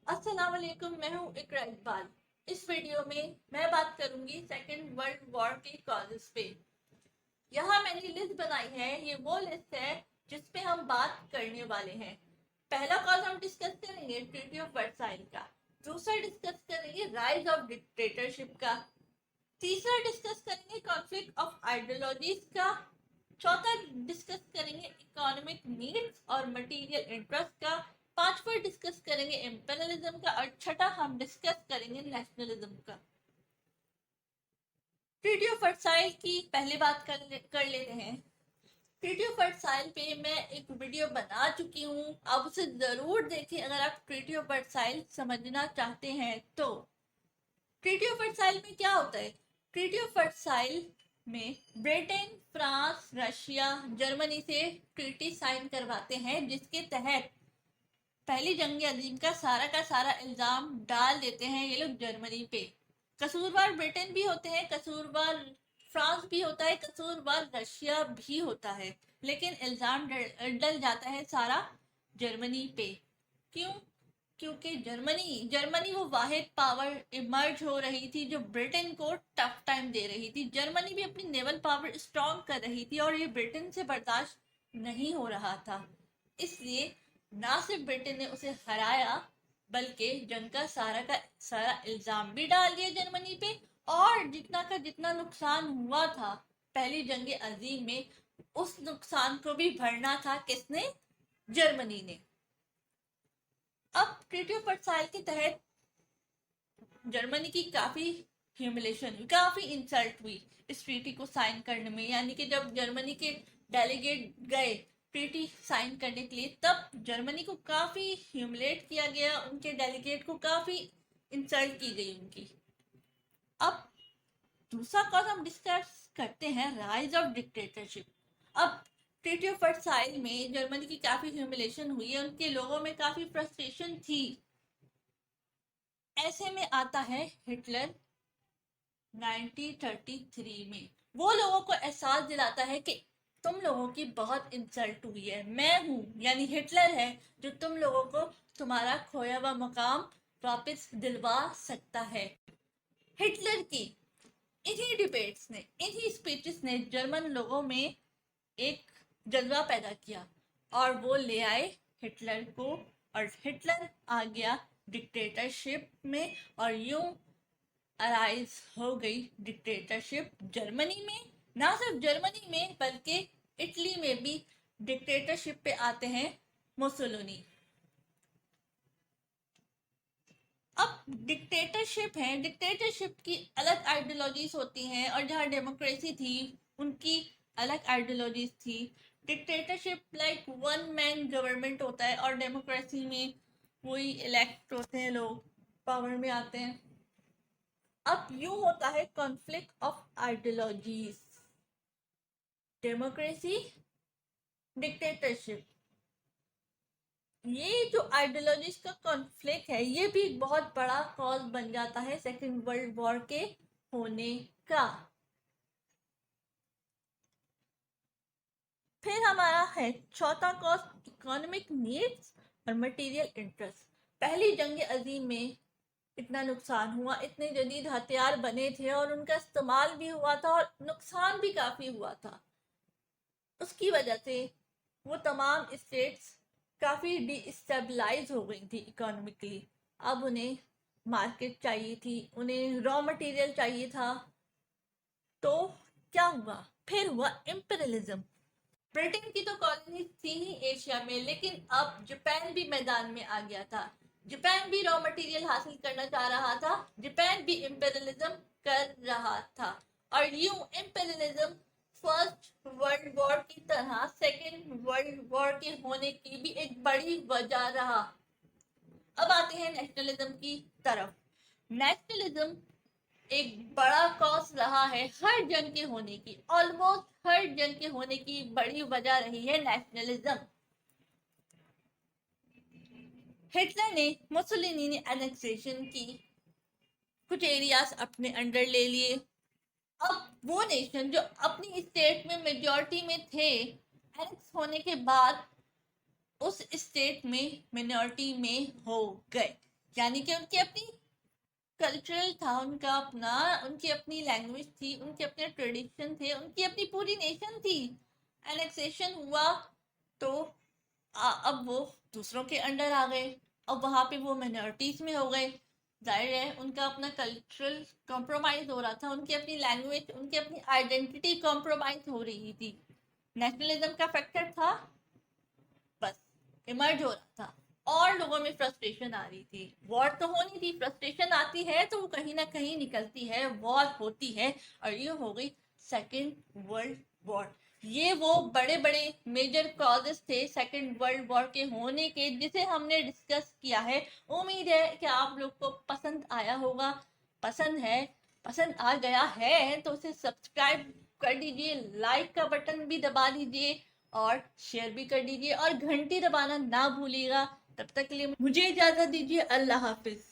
अस्सलाम वालेकुम, मैं हूँ इकरा इकबाल। इस वीडियो में मैं बात करूंगी सेकेंड वर्ल्ड वॉर के कॉजेस पे। यहाँ मैंने लिस्ट बनाई है, ये वो लिस्ट है जिसपे हम बात करने वाले हैं। पहला कॉज हम डिस्कस करेंगे ट्रीटी ऑफ वर्साइल का। दूसरा डिस्कस करेंगे राइज ऑफ डिक्टेटरशिप का। तीसरा डिस्कस करेंगे कॉन्फ्लिक्ट ऑफ आइडियोलॉजीज का। चौथा डिस्कस करेंगे इकोनॉमिक नीड्स और मटेरियल इंटरेस्ट का। पांचवा डिस्कस करेंगे इम्पेरियलिज्म का और छठा हम डिस्कस करेंगे नेशनलिज्म का। ट्रीटी ऑफ वर्साइल की पहले बात कर लेते हैं। ट्रीटी ऑफ वर्साइल पे मैं एक वीडियो बना चुकी हूँ, आप उसे जरूर देखें अगर आप ट्रीटी ऑफ वर्साइल समझना चाहते हैं तो। ट्रीटी ऑफ वर्साइल में क्या होता है? ट्रीटी ऑफ वर्साइल में ब्रिटेन, फ्रांस, रशिया, जर्मनी से ट्रीटी साइन करवाते हैं, जिसके तहत पहली जंग अजीम का सारा इल्जाम डाल देते हैं ये लोग जर्मनी पे। कसूरवार ब्रिटेन भी होते हैं, कसूरवार फ्रांस भी होता है, कसूरवार रशिया भी होता है, लेकिन इल्जाम डल जाता है सारा जर्मनी पे। क्यों? क्योंकि जर्मनी वो वाहिद पावर इमर्ज हो रही थी जो ब्रिटेन को टफ टाइम दे रही थी। जर्मनी भी अपनी नेवल पावर स्ट्रॉन्ग कर रही थी और ये ब्रिटेन से बर्दाश्त नहीं हो रहा था। इसलिए ना सिर्फ ब्रिटेन ने उसे हराया, बल्कि जंग का सारा इल्जाम भी डाल दिया जर्मनी पे। और जितना का जितना नुकसान हुआ था पहली जंग अजीम में, उस नुकसान को भी भरना था किसने? जर्मनी ने। अब ट्रीटी ऑफ वर्साइल के तहत जर्मनी की काफी ह्यूमिलेशन हुई, काफी इंसल्ट हुई इस ट्रीटी को साइन करने में। यानी कि जब जर्मनी के डेलीगेट गए ट्रीटी साइन करने के लिए, तब जर्मनी को काफी ह्यूमिलेट किया गया, उनके डेलीगेट को काफी इंसल्ट की गई उनकी। अब दूसरा कॉज हम डिस्कस करते हैं राइज ऑफ डिक्टेटरशिप। अब ट्रीटी ऑफ वर्साइल में जर्मनी की काफी ह्यूमिलेशन हुई है, उनके लोगों में काफी फ्रस्ट्रेशन थी। ऐसे में आता है हिटलर 1933 में। वो लोगों को एहसास दिलाता है कि तुम लोगों की बहुत इंसल्ट हुई है, मैं हूं यानी हिटलर है जो तुम लोगों को तुम्हारा खोया हुआ मकाम वापस दिलवा सकता है। हिटलर की इन्हीं डिबेट्स ने, इन्हीं स्पीचेस ने जर्मन लोगों में एक जज्बा पैदा किया और वो ले आए हिटलर को, और हिटलर आ गया डिक्टेटरशिप में। और यूं अराइज हो गई डिक्टेटरशिप जर्मनी में। ना सिर्फ जर्मनी में बल्कि इटली में भी डिक्टेटरशिप पे आते हैं मुसोलिनी। अब डिक्टेटरशिप है, डिक्टेटरशिप की अलग आइडियोलॉजीज होती हैं और जहाँ डेमोक्रेसी थी उनकी अलग आइडियोलॉजीज थी। Dictatorship like one man government होता है और डेमोक्रेसी में वही इलेक्ट होते हैं, लोग पावर में आते हैं। अब यूं होता है conflict of ideologies, democracy, dictatorship. ये जो आइडियोलॉजीज का कॉन्फ्लिक्ट है, ये भी एक बहुत बड़ा कॉज बन जाता है सेकेंड वर्ल्ड वॉर के होने का। फिर हमारा है चौथा कॉज इकोनॉमिक नीड्स और मटेरियल इंटरेस्ट। पहली जंग अजीम में इतना नुकसान हुआ, इतने जदीद हथियार बने थे और उनका इस्तेमाल भी हुआ था और नुकसान भी काफी हुआ था। उसकी वजह से वो तमाम स्टेट्स काफी डिस्टेबलाइज हो गई थी इकोनॉमिकली। अब उन्हें मार्केट चाहिए थी, उन्हें रॉ मटेरियल चाहिए था। तो क्या हुआ? फिर हुआ इम्पेरियलिज्म। ब्रिटेन की तो कॉलोनी थी ही एशिया में, लेकिन अब जापान भी मैदान में आ गया था। जापान भी रॉ मटेरियल हासिल करना चाह रहा था, जापान भी इम्पेरियलिज्म कर रहा था। और यूं इम्पेरियलिज्म फर्स्ट वर्ल्ड वॉर की तरह सेकेंड वर्ल्ड वॉर के होने की भी एक बड़ी वजह रहा। अब आते हैं नेशनलिज्म की तरफ। नेशनलिज्म एक बड़ा कॉज रहा है हर जंग के होने की, ऑलमोस्ट हर जंग के होने की बड़ी वजह रही है नेशनलिज्म। हिटलर ने, मुसोलिनी ने एनेक्सेशन की, कुछ एरियाज अपने अंडर ले लिए। अब वो नेशन जो अपनी स्टेट में मेजॉरिटी में थे, एनेक्स होने के बाद उस स्टेट में मिनॉरिटी में हो गए। यानी कि उनकी अपनी कल्चरल था, उनका अपना, उनकी अपनी लैंग्वेज थी, उनके अपने ट्रेडिशन थे, उनकी अपनी पूरी नेशन थी। एनेक्सेशन हुआ तो अब वो दूसरों के अंडर आ गए, अब वहाँ पे वो माइनॉरिटीज में हो गए। जाहिर है उनका अपना कल्चरल कॉम्प्रोमाइज हो रहा था, उनकी अपनी लैंग्वेज, उनकी अपनी आइडेंटिटी कॉम्प्रोमाइज हो रही थी। नेशनलिज्म का फैक्टर था, बस इमर्ज हो रहा था और लोगों में फ्रस्ट्रेशन आ रही थी। वॉर तो होनी थी, फ्रस्ट्रेशन आती है तो वो कहीं ना कहीं निकलती है, वॉर होती है। और ये हो गई सेकेंड वर्ल्ड वॉर। ये वो बड़े बड़े मेजर कॉजेस थे सेकेंड वर्ल्ड वॉर के होने के, जिसे हमने डिस्कस किया है। उम्मीद है कि आप लोग को पसंद आया होगा। पसंद है, पसंद आ गया है तो उसे सब्सक्राइब कर दीजिए, लाइक का बटन भी दबा दीजिए और शेयर भी कर दीजिए और घंटी दबाना ना भूलिएगा। तब तक के लिए मुझे इजाजत दीजिए। अल्लाह हाफिज।